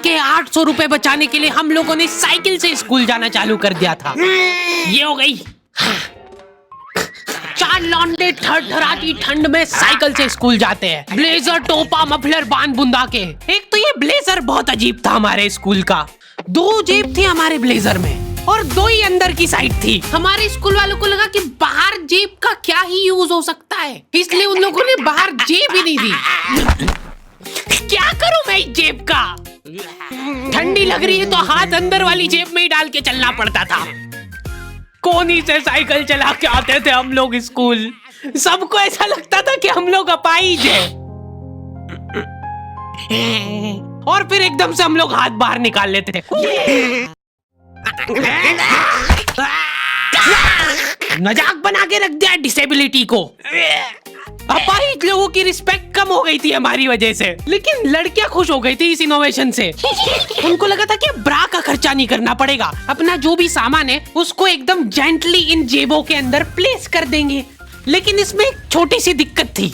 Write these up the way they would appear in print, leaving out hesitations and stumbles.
के 800 रुपए बचाने के लिए हम लोगों ने साइकिल से स्कूल जाना चालू कर दिया था। ये हो गई। चार लौंडे थरथराती ठंड में साइकिल से स्कूल जाते हैं, ब्लेजर, टोपा, मफलर बांध बुंदा के। एक तो ये ब्लेजर बहुत अजीब था हमारे स्कूल का। 2 जेब थी हमारे ब्लेजर में और 2 ही अंदर की साइड थी। हमारे स्कूल वालों को लगा कि बाहर जेब का क्या ही यूज हो सकता है, इसलिए उन लोगों ने बाहर जेब ही नहीं दी। क्या करूं मैं इस जेब का? ठंडी लग रही है तो हाथ अंदर वाली जेब में ही डाल के चलना पड़ता था। कोनी से साइकिल चला के आते थे हम लोग स्कूल। सबको ऐसा लगता था कि हम लोग अपाहिज हैं। और फिर एकदम से हम लोग हाथ बाहर निकाल लेते थे। मजाक बना के रख दिया डिसेबिलिटी को। अपाहिज लोगों की रिस्पेक्ट कम हो गई थी हमारी वजह से, लेकिन लड़कियां खुश हो गई थी इस इनोवेशन से। उनको लगा था कि ब्रा का खर्चा नहीं करना पड़ेगा, अपना जो भी सामान है उसको एकदम जेंटली इन जेबों के अंदर प्लेस कर देंगे। लेकिन इसमें एक छोटी सी दिक्कत थी।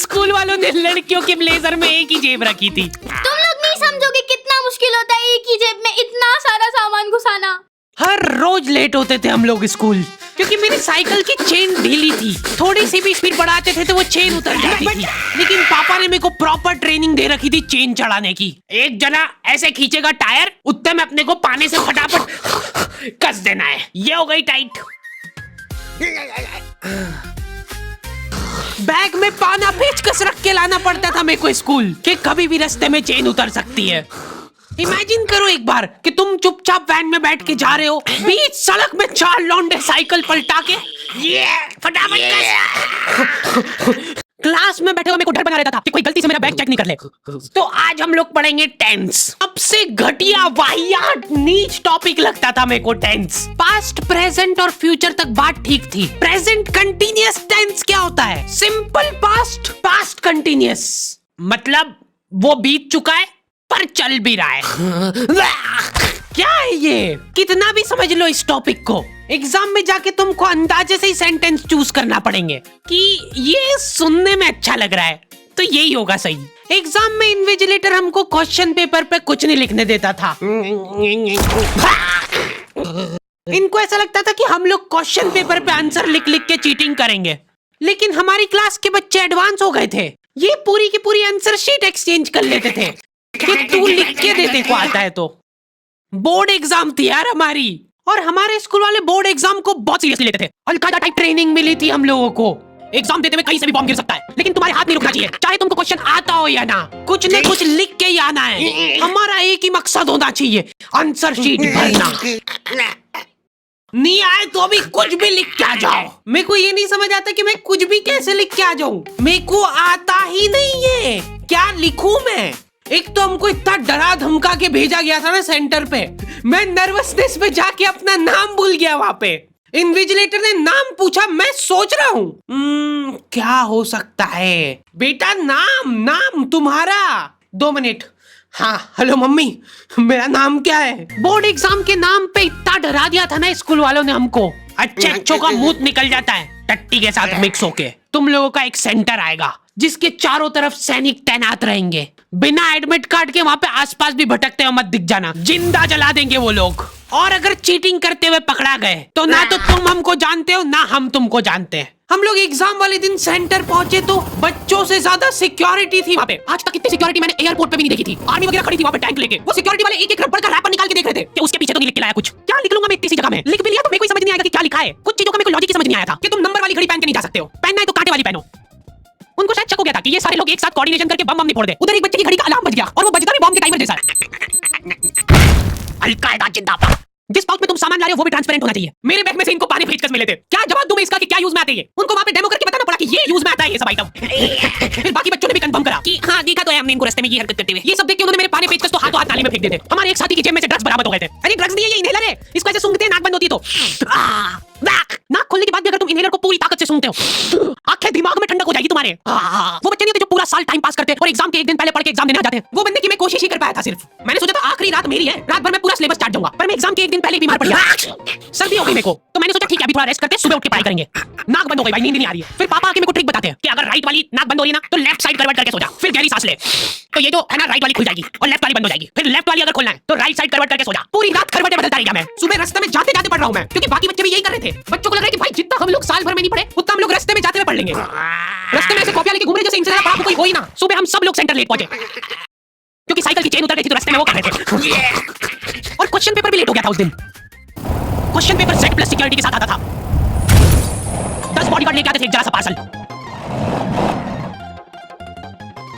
स्कूल वालों ने लड़कियों के ब्लेजर में एक ही जेब रखी थी। तुम लोग नहीं समझोगे कितना मुश्किल होता है एक ही जेब में इतना सारा सामान घुसाना। हर रोज लेट होते थे हम लोग स्कूल, क्योंकि मेरी साइकिल की चेन ढीली थी। थोड़ी सी भी स्पीड बढ़ाते थे तो वो चेन उतर जाती थी। लेकिन पापा ने मेरे को प्रॉपर ट्रेनिंग दे रखी थी चेन चढ़ाने की। एक जना ऐसे खींचेगा टायर, उतने में अपने को पानी से फटाफट कस देना है। ये हो गई टाइट। बैग में पाना पेचकस रख के लाना पड़ता था मेरे को स्कूल, कि कभी भी रास्ते में चेन उतर सकती है। इमेजिन करो एक बार कि तुम चुपचाप वैन में बैठ के जा रहे हो, बीच सड़क में 4 लौंडे साइकिल पलटा के ये फटाफट क्लास में बैठे हुए मेरे को डर बना रहता था कि कोई गलती से मेरा बैग चेक नहीं कर ले। तो आज हम लोग पढ़ेंगे टेंस। सबसे घटिया, वाहियात, नीच टॉपिक लगता था मेरे को टेंस। पास्ट, प्रेजेंट और फ्यूचर तक बात ठीक थी। प्रेजेंट कंटीन्यूअस टेंस क्या होता है? सिंपल पास्ट, पास्ट कंटीन्यूअस, मतलब वो बीत चुका है पर चल भी रहा है। क्या है ये? कितना भी समझ लो इस टॉपिक को, एग्जाम में जाके तुमको अंदाजे से ही सेंटेंस चूज करना पड़ेंगे कि ये सुनने में अच्छा लग रहा है तो यही होगा सही। एग्जाम में इन्विजिलेटर हमको क्वेश्चन पेपर पे कुछ नहीं लिखने देता था। इनको ऐसा लगता था कि हम लोग क्वेश्चन पेपर पे आंसर लिख लिख के चीटिंग करेंगे। लेकिन हमारी क्लास के बच्चे एडवांस हो गए थे, ये पूरी की पूरी आंसर शीट एक्सचेंज कर लेते थे कि तू लिख के दे, को आता है तो। बोर्ड एग्जाम थी यार हमारी, और हमारे स्कूल वाले बोर्ड एग्जाम को बहुत सीरियसली लेते थे। अलकायदा टाइप ट्रेनिंग मिली थी हम लोगों को। एग्जाम देते हुए कहीं से भी बॉम्ब गिर सकता है, लेकिन तुम्हारे हाथ नहीं रुकना चाहिए, चाहे तुमको क्वेश्चन आता हो या ना, कुछ न कुछ लिख के ही आना है। हमारा एक ही मकसद होना चाहिए, आंसर शीट भरना। नहीं आए तो भी कुछ भी लिख के आ जाओ। मेरे को ये नहीं समझ आता कि मैं कुछ भी कैसे लिख के आ जाऊं, मेरे को आता ही नहीं है, क्या लिखूं मैं? एक तो हमको इतना डरा धमका के भेजा गया था ना सेंटर पे, मैं नर्वसनेस में जाके अपना नाम भूल गया वहां पे। इन्विजिलेटर ने नाम पूछा, मैं सोच रहा हूँ क्या हो सकता है। बेटा नाम तुम्हारा। 2 मिनट। हाँ हेलो मम्मी, मेरा नाम क्या है? बोर्ड एग्जाम के नाम पे इतना डरा दिया था ना स्कूल वालों ने हमको, अच्छों का मुंह निकल जाता है टट्टी के साथ मिक्स होके। तुम लोगों का एक सेंटर आएगा जिसके चारों तरफ सैनिक तैनात रहेंगे। बिना एडमिट कार्ड के वहां पे आसपास भी भटकते हुए मत दिख जाना, जिंदा जला देंगे वो लोग। और अगर चीटिंग करते हुए पकड़ा गए तो ना तो तुम हमको जानते हो ना हम तुमको जानते हैं। हम लोग एग्जाम वाले दिन सेंटर पहुंचे तो बच्चों से ज्यादा सिक्योरिटी थी वहाँ पे। आज तक इतनी सिक्योरिटी मैंने एयरपोर्ट पे भी नहीं देखी थी। आर्मी वगैरह खड़ी थी वहाँ पे टैंक लेके। वो सिक्योरिटी वाले एक रबड़ का रैपर निकाल के देख रहे थे कि उसके पीछे तो नहीं लिख के लाया कुछ। क्या लिख लूंगा मैं इतनी सी जगह में? लिख भी लिया तो मेरे को समझ नहीं आएगा कि क्या लिखा है। कुछ चीजों का मेरे को लॉजिक समझ नहीं आया था कि तुम नंबर वाली घड़ी पहन के नहीं जा सकते हो, पहनना है तो कांटे वाली पहनो। उनको शायद शक हो गया था कि ये सारे लोग एक साथ कोऑर्डिनेशन करके बम नहीं फोड़ दे। उधर एक बच्चे की घड़ी का अलार्म बज गया और वो बजता भी बम के टाइमर जैसा है। अलकायदा जिंदाबाद। जिस पाउच में तुम सामान ला रहे हो वो भी ट्रांसपेरेंट होना चाहिए। मेरे बैग में से इनको पानी पेचकस मिले थे, क्या जवाब दूं मैं इसका कि क्या यूज में आते हैं? उनको वहां पे डेमो करके बताना पड़ा कि ये यूज में आता है ये सब आइटम। फिर बाकी बच्चों ने भी कंफर्म करा कि हाँ देखा तो है हमने इनको रास्ते में ये हरकत करते हुए। ये सब देख के उन्होंने मेरे पानी पेचकस तो हाथों हाथ नाली में फेंक देते। हमारे एक साथी की जेब में से ड्रग्स बरामद हो गए थे। अरे ड्रग्स नहीं है, ये इनहेलर है, इसको ऐसे सूंघते हैं नाक बंद होती है तो। नाक खोलने के बाद भी अगर तुम इनहेलर को पूरी ताकत से सूंघते हो, आंखें दिमाग में ठंडक हो जाएगी तुम्हारे। वो बच्चे नहीं होते जो पूरा साल टाइम पास करते और एग्जाम के एक दिन पहले पढ़ के एग्जाम देने आ जाते हैं। वो बनने की मैं कोशिश ही कर पाया था सिर्फ। मैंने सोचा था आखिरी रात मेरी है, रात भर मैं पूरा सिलेबस चाट जाऊंगा, पर मैं एग्जाम के एक दिन पहले बीमार पड़ गया। सर्दी हो गई मेरे को, तो मैंने सोचा ठीक है अभी थोड़ा रेस्ट करते, सुबह उठ के पढ़ाई करेंगे। नाक बंद हो गई भाई, नींद नहीं आ रही है। फिर पापा आके मेरे को ट्रिक बताते हैं कि अगर राइट वाली नाक बंद हो रही है ना तो लेफ्ट साइड करवट करके सो जा, फिर गहरी सांस ले। तो ये जो है ना राइट वाली खुल जाएगी और लेफ्ट वाली बंद हो जाएगी। फिर लेफ्ट वाली अगर खोलना है तो राइट साइड करवट करके सो जा। पूरी रात करवटें बदलता रहा मैं। सुबह रास्ते में जाते जाते पढ़ रहा हूँ मैं, क्योंकि बाकी बच्चे भी यही कर रहे थे। बच्चों को लग रहा है कि भाई जितना हम लोग साल भर में नहीं पढ़े उतना हम लोग रास्ते में जाते हुए पढ़ लेंगे। रास्ते में ऐसे कॉपियां लेके घूम रहे जैसे इनसे ज्यादा पढ़ा कोई हो ही ना। सुबह हम सब लोग सेंटर लेट पहुंचे क्योंकि साइकिल की चेन उतर गई थी तो रास्ते में वो कर रहे थे। और क्वेश्चन पेपर भी लेट हो गया था उस दिन। Question paper set plus security के साथ आता था। 10 बॉडीगार्ड लेके आते थे एक जरा सा पार्सल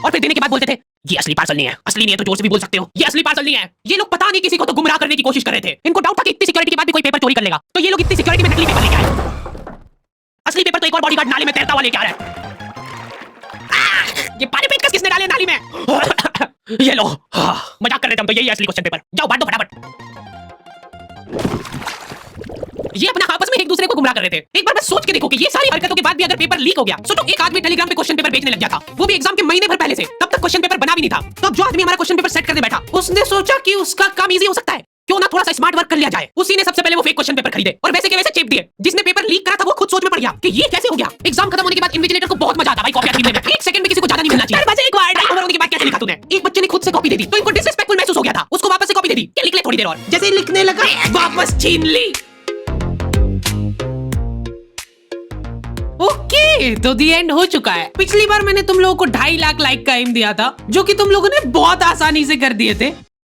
और फिर देने के बाद बोलते थे ये असली पार्सल नहीं है। असली नहीं है तो जोर से भी बोल सकते हो ये असली पार्सल नहीं है। ये लोग पता नहीं किसी को तो गुमराह करने की कोशिश कर रहे थे। इनको डाउट था कि इतनी सिक्योरिटी के बाद भी कोई पेपर चोरी कर लेगा, तो ये लोग इतनी सिक्योरिटी में नकली पेपर लेके आए। असली पेपर तो एक और बॉडीगार्ड नाले में तैरता हुआ लेके आ रहा है। ये पानी पेचकस किसने डाले नाली में? ये लो मजाक कर रहे थे हम तो। यही असली क्वेश्चन पेपर। जाओ बांट दो फटाफट। ये अपना आपस में एक दूसरे को गुमराह कर रहे थे। एक बार बस सोच के देखो कि ये सारी हरकतों के बाद भी अगर पेपर लीक हो गया, सोचो एक आदमी टेलीग्राम पे क्वेश्चन पेपर बेचने लग गया था, वो भी एग्जाम के महीने भर पहले से, तब तक क्वेश्चन पेपर बना भी नहीं था। तब जो आदमी हमारा क्वेश्चन पेपर सेट करने बैठा उसने सोचा कि उसका काम इजी हो सकता है, क्यों ना थोड़ा सा स्मार्ट वर्क कर लिया जाए। उसी ने सबसे पहले वो फेक क्वेश्चन पेपर खरीदे और वैसे के वैसे चेप दिए। जिसने पेपर लीक करा था वो खुद सोच में पड़ गया कि ये कैसे हो गया। एग्जाम खत्म होने के बाद इन्विजिलेटर को बहुत मजा आता भाई कॉपी छीनने में। एक सेकंड में किसी को ज्यादा नहीं मिलना चाहिए। एक बार ओवर होने के बाद कैसे लिखा तूने? एक बच्चे ने खुद से कॉपी दे दी तो इनको डिसरिस्पेक्टफुल महसूस हो गया था। उसको वापस से कॉपी दे दी कि लिख ले थोड़ी देर और। जैसे ही लिखने लगा वापस छीन ली। ओके तो दी एंड हो चुका है। पिछली बार मैंने तुम लोगों को 2.5 लाख लाइक का एम दिया था जो कि तुम लोगों ने बहुत आसानी से कर दिए थे।